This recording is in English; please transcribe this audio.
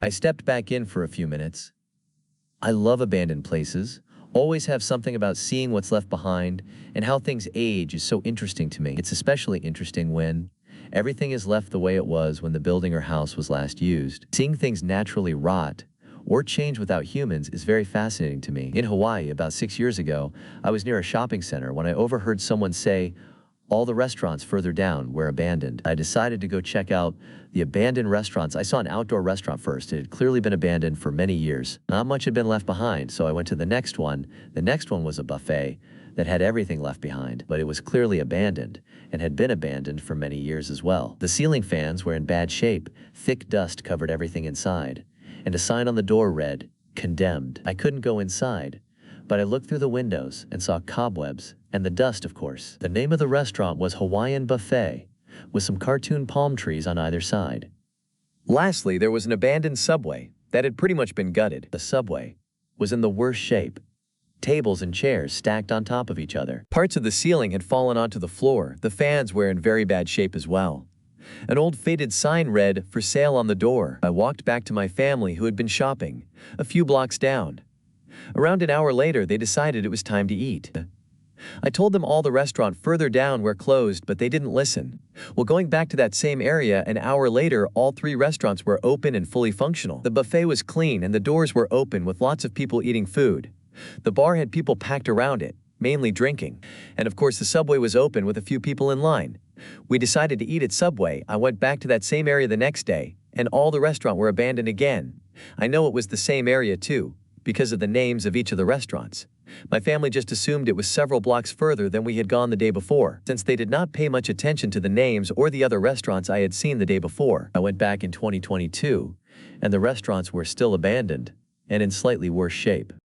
I stepped back in for a few minutes. I love abandoned places, always have something about seeing what's left behind, and how things age is so interesting to me. It's especially interesting when everything is left the way it was when the building or house was last used. Seeing things naturally rot or change without humans is very fascinating to me. In Hawaii, about 6 years ago, I was near a shopping center when I overheard someone say, "All the restaurants further down were abandoned." I decided to go check out the abandoned restaurants. I saw an outdoor restaurant first. It had clearly been abandoned for many years. Not much had been left behind, so I went to the next one. The next one was a buffet that had everything left behind, but it was clearly abandoned and had been abandoned for many years as well. The ceiling fans were in bad shape. Thick dust covered everything inside, and a sign on the door read, "Condemned." I couldn't go inside, but I looked through the windows and saw cobwebs and the dust, of course. The name of the restaurant was Hawaiian Buffet, with some cartoon palm trees on either side. Lastly, there was an abandoned subway that had pretty much been gutted. The subway was in the worst shape. Tables and chairs stacked on top of each other. Parts of the ceiling had fallen onto the floor. The fans were in very bad shape as well. An old faded sign read, "For sale" on the door. I walked back to my family who had been shopping a few blocks down. Around an hour later, they decided it was time to eat. I told them all the restaurant further down were closed, but they didn't listen. Well, going back to that same area, an hour later, all three restaurants were open and fully functional. The buffet was clean and the doors were open with lots of people eating food. The bar had people packed around it, mainly drinking. And of course, the Subway was open with a few people in line. We decided to eat at Subway. I went back to that same area the next day, and all the restaurants were abandoned again. I know it was the same area too, because of the names of each of the restaurants. My family just assumed it was several blocks further than we had gone the day before, since they did not pay much attention to the names or the other restaurants I had seen the day before. I went back in 2022, and the restaurants were still abandoned and in slightly worse shape.